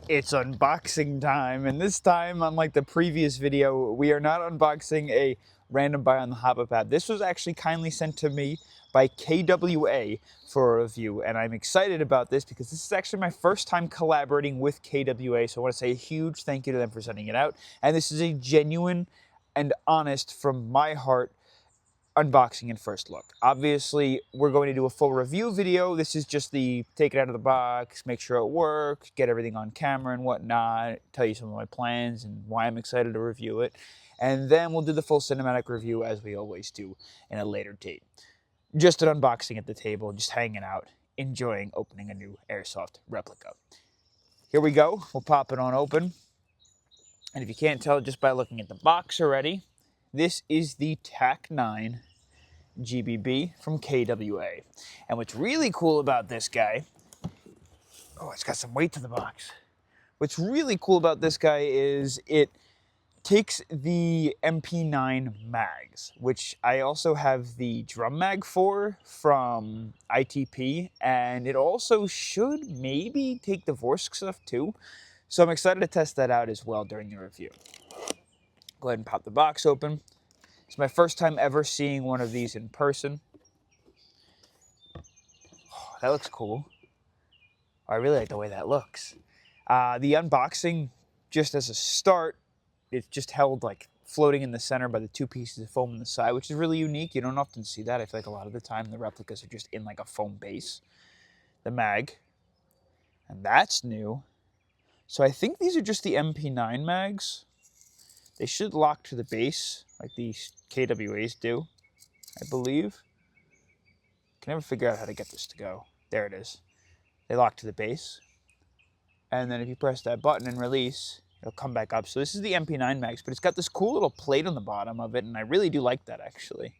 It's unboxing time, and this time, unlike the previous video, we are not unboxing a random buy on the Hobby Pad. This was actually kindly sent to me by KWA for a review, and I'm excited about this because this is actually my first time collaborating with KWA, so I want to say a huge thank you to them for sending it out, and this is a genuine and honest, from my heart, unboxing and first look. Obviously, we're going to do a full review video. This is just the take it out of the box, make sure it works, get everything on camera and whatnot, tell you some of my plans and why I'm excited to review it. And then we'll do the full cinematic review as we always do in a later date. Just an unboxing at the table, just hanging out, enjoying opening a new Airsoft replica. Here we go. We'll pop it on open. And if you can't tell just by looking at the box already, this is the TAC-9 GBB from KWA. And what's really cool about this guy, oh, it's got some weight to the box. What's really cool about this guy is it takes the MP9 mags, which I also have the drum mag for from ITP, and it also should maybe take the Vorsk stuff too. So I'm excited to test that out as well during the review. Go ahead and pop the box open. It's my first time ever seeing one of these in person. Oh, that looks cool. I really like the way that looks. The unboxing, just as a start, it's just held like floating in the center by the two pieces of foam on the side, which is really unique. You don't often see that. I feel like a lot of the time the replicas are just in like a foam base. The mag, and that's new. So I think these are just the MP9 mags. They should lock to the base like these KWAs do, I believe. Can never figure out how to get this to go. There it is. They lock to the base. And then if you press that button and release, it'll come back up. So this is the MP9 mags, but it's got this cool little plate on the bottom of it, and I really do like that, actually.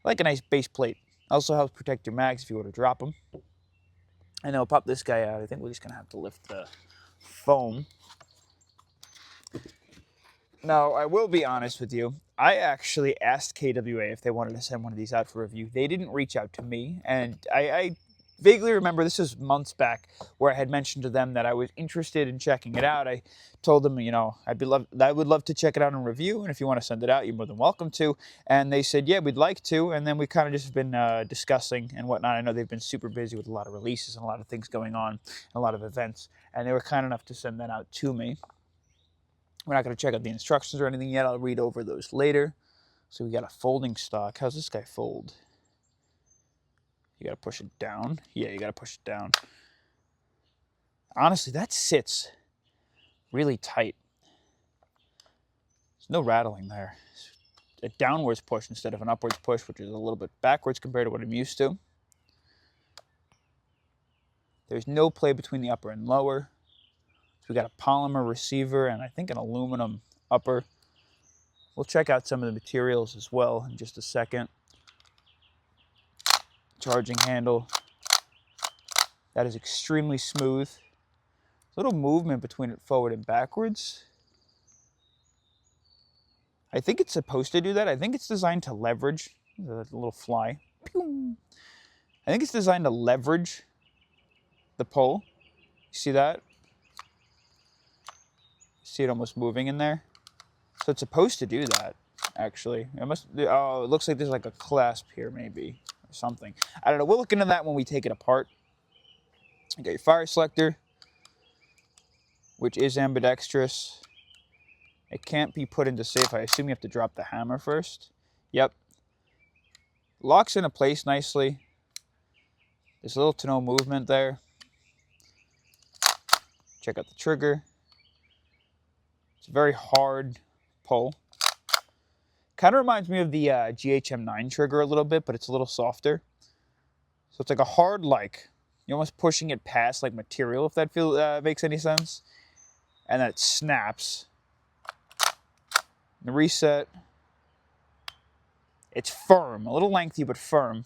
I like a nice base plate. Also helps protect your mags if you were to drop them. And then we'll pop this guy out. I think we're just going to have to lift the foam. Now, I will be honest with you. I actually asked KWA if they wanted to send one of these out for review. They didn't reach out to me, and I vaguely remember, this was months back, where I had mentioned to them that I was interested in checking it out. I told them, you know, I would love to check it out and review, and if you want to send it out, you're more than welcome to. And they said, yeah, we'd like to, and then we kind of just been discussing and whatnot. I know they've been super busy with a lot of releases and a lot of things going on, and a lot of events, and they were kind enough to send that out to me. We're not going to check out the instructions or anything yet. I'll read over those later. So we got a folding stock. How's this guy fold? You got to push it down. Yeah, you got to push it down. Honestly, that sits really tight. There's no rattling there. It's a downwards push instead of an upwards push, which is a little bit backwards compared to what I'm used to. There's no play between the upper and lower. So we got a polymer receiver and I think an aluminum upper. We'll check out some of the materials as well in just a second. Charging handle. That is extremely smooth. A little movement between it forward and backwards. I think it's supposed to do that. I think it's designed to leverage. There's a little fly. Pew! I think it's designed to leverage the pole. You see that? See it almost moving in there? So it's supposed to do that, actually. It must. Oh, it looks like there's like a clasp here, maybe, or something. I don't know. We'll look into that when we take it apart. You got your fire selector, which is ambidextrous. It can't be put into safe. I assume you have to drop the hammer first. Yep. Locks into place nicely. There's little to no movement there. Check out the trigger. It's a very hard pull. Kind of reminds me of the GHM9 trigger a little bit, but it's a little softer. So it's like a hard, like, you're almost pushing it past like material, if that makes any sense. And then it snaps. The reset. It's firm, a little lengthy, but firm.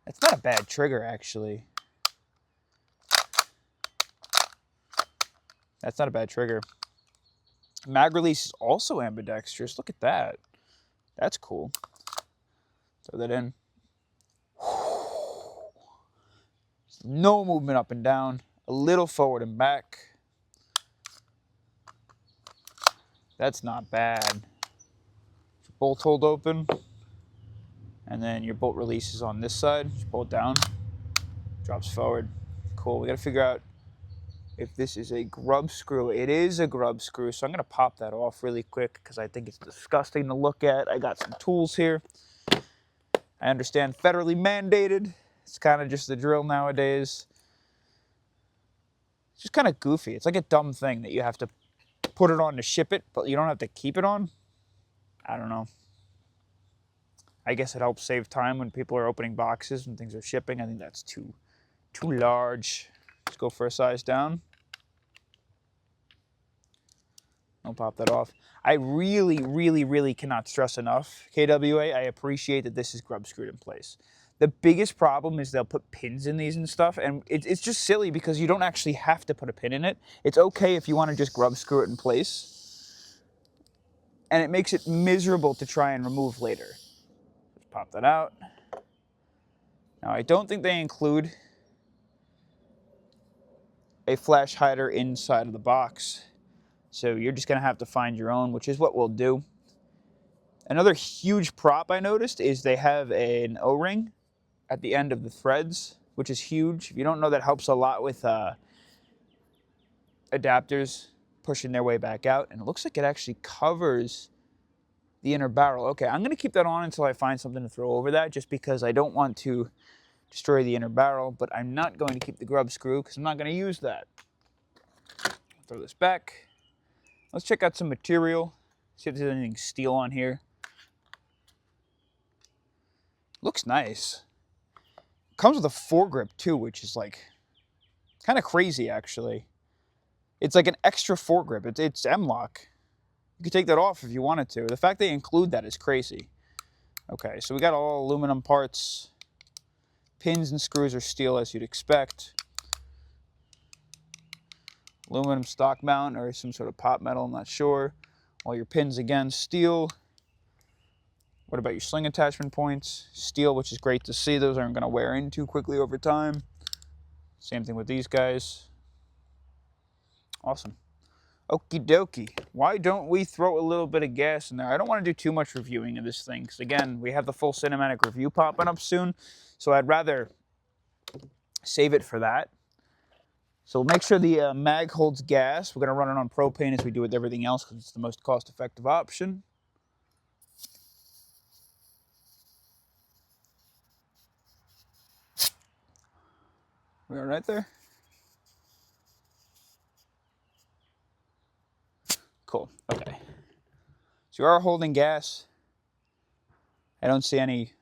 It's not a bad trigger, actually. That's not a bad trigger. Mag release is also ambidextrous. Look at that. That's cool. Throw that in. No movement up and down. a little forward and back. That's not bad. Bolt hold open, and then your bolt release is on this side. Just pull it down, drops forward. Cool. We got to figure out if this is a grub screw. It is a grub screw, so I'm going to pop that off really quick because I think it's disgusting to look at. I got some tools here. I understand federally mandated. It's kind of just the drill nowadays. It's just kind of goofy. It's like a dumb thing that you have to put it on to ship it, but you don't have to keep it on. I don't know. I guess it helps save time when people are opening boxes and things are shipping. I think that's too large. Let's go for a size down. I'll pop that off. I really cannot stress enough, KWA, I appreciate that this is grub screwed in place. The biggest problem is they'll put pins in these and stuff, and it's just silly because you don't actually have to put a pin in it. It's okay if you want to just grub screw it in place, and it makes it miserable to try and remove later. Just pop that out. Now, I don't think they include a flash hider inside of the box, so you're just going to have to find your own, which is what we'll do. Another huge prop I noticed is they have an O-ring at the end of the threads, which is huge. If you don't know, that helps a lot with adapters pushing their way back out. And it looks like it actually covers the inner barrel. Okay, I'm going to keep that on until I find something to throw over that, just because I don't want to destroy the inner barrel, but I'm not going to keep the grub screw because I'm not going to use that. Throw this back. Let's check out some material, see if there's anything steel on here. Looks nice. Comes with a foregrip too, which is like kind of crazy actually. It's like an extra foregrip. It's M-lock. You could take that off if you wanted to. The fact they include that is crazy. Okay, so we got all aluminum parts. Pins and screws are steel as you'd expect. Aluminum stock mount or some sort of pot metal, I'm not sure. All your pins again, steel. What about your sling attachment points? Steel, which is great to see. Those aren't going to wear in too quickly over time. Same thing with these guys. Awesome. Okie dokie. Why don't we throw a little bit of gas in there? I don't want to do too much reviewing of this thing, because again, we have the full cinematic review popping up soon, so I'd rather save it for that. So we'll make sure the mag holds gas. We're going to run it on propane as we do with everything else, because it's the most cost-effective option. We all right there? Cool. Okay. So you are holding gas. I don't see any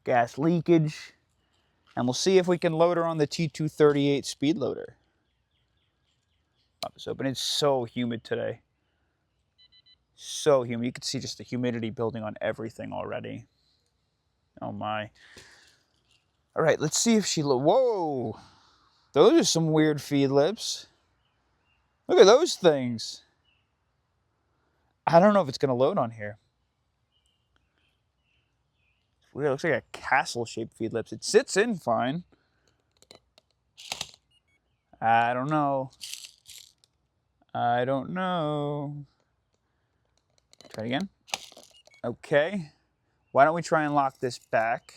gas leakage. And we'll see if we can load her on the T238 speed loader. Pop this open. It's so humid today. So humid. You can see just the humidity building on everything already. Oh my. All right, let's see if she whoa! Those are some weird feed lips. Look at those things. I don't know if it's going to load on here. Weird. It looks like a castle-shaped feed lips. It sits in fine. I don't know. I don't know. Try it again. Okay. Why don't we try and lock this back?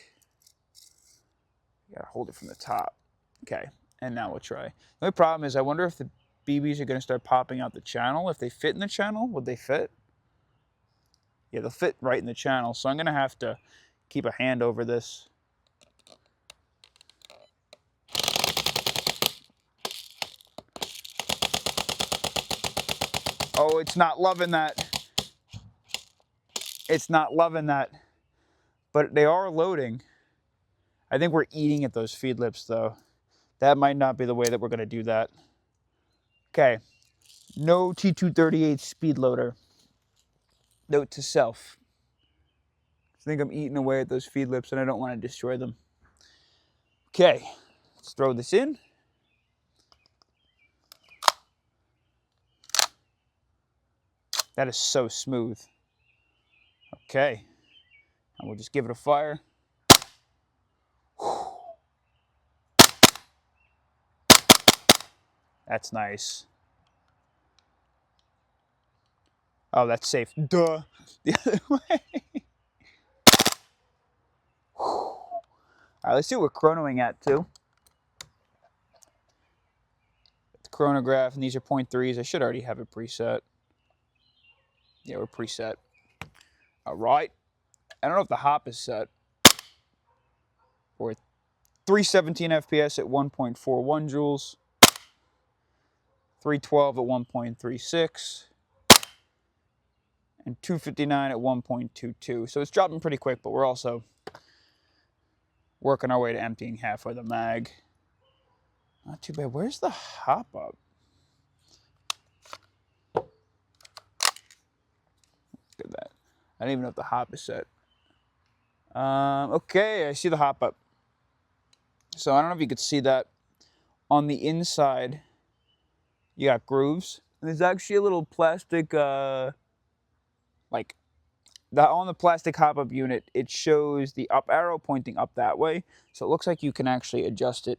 You gotta hold it from the top. Okay. And now we'll try. The only problem is I wonder if the BBs are going to start popping out the channel. If they fit in the channel, would they fit? Yeah, they'll fit right in the channel. So I'm going to have to keep a hand over this. Oh, it's not loving that. It's not loving that. But they are loading. I think we're eating at those feed lips, though. That might not be the way that we're going to do that. Okay. No T238 speed loader. Note to self. I think I'm eating away at those feed lips, and I don't want to destroy them. Okay. Let's throw this in. That is so smooth. Okay. And we'll just give it a fire. That's nice. Oh, that's safe. Duh. The other way. All right, let's see what we're chronoing at, too. The chronograph, and these are 0.3s. I should already have it preset. Yeah, we're preset. All right. I don't know if the hop is set. We're 317 FPS at 1.41 joules. 312 at 1.36. And 259 at 1.22. So it's dropping pretty quick, but we're also working our way to emptying halfway the mag. Not too bad. Where's the hop up? Look at that. I don't even know if the hop is set. Okay, I see the hop up. So I don't know if you could see that. On the inside, you got grooves. And there's actually a little plastic, on the plastic hop-up unit, it shows the up arrow pointing up that way. So it looks like you can actually adjust it.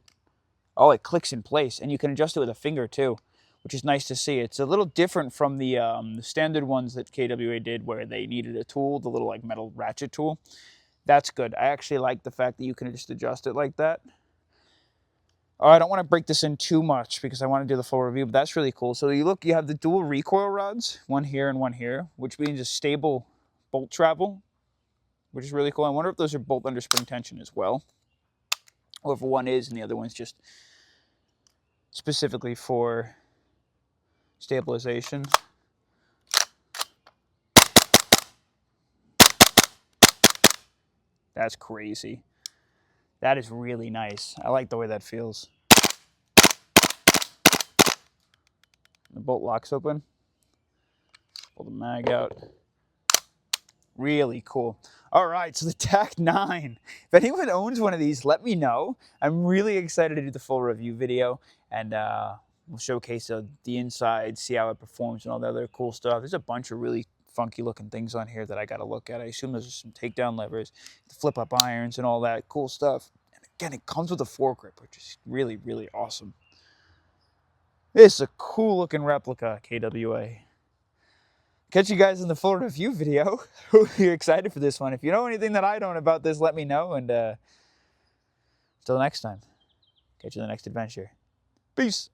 Oh, it clicks in place, and you can adjust it with a finger too, which is nice to see. It's a little different from the standard ones that KWA did where they needed a tool, the little like metal ratchet tool. That's good. I actually like the fact that you can just adjust it like that. Oh, I don't want to break this in too much because I want to do the full review, but that's really cool. So you look, you have the dual recoil rods, one here and one here, which means a stable bolt travel, which is really cool. I wonder if those are bolt under spring tension as well, or if one is and the other one's just specifically for stabilization. That's crazy. That is really nice. I like the way that feels. The bolt locks open. Pull the mag out. Really cool. All right, so the TAC-9. If anyone owns one of these, let me know. I'm really excited to do the full review video, and we'll showcase the inside, see how it performs and all the other cool stuff. There's a bunch of really funky looking things on here that I got to look at. I assume there's some takedown levers, the flip up irons and all that cool stuff. And again, it comes with a foregrip, which is really, really awesome. This is a cool looking replica, KWA. Catch you guys in the full review video. You're excited for this one. If you know anything that I don't about this, let me know. And until next time, catch you in the next adventure. Peace.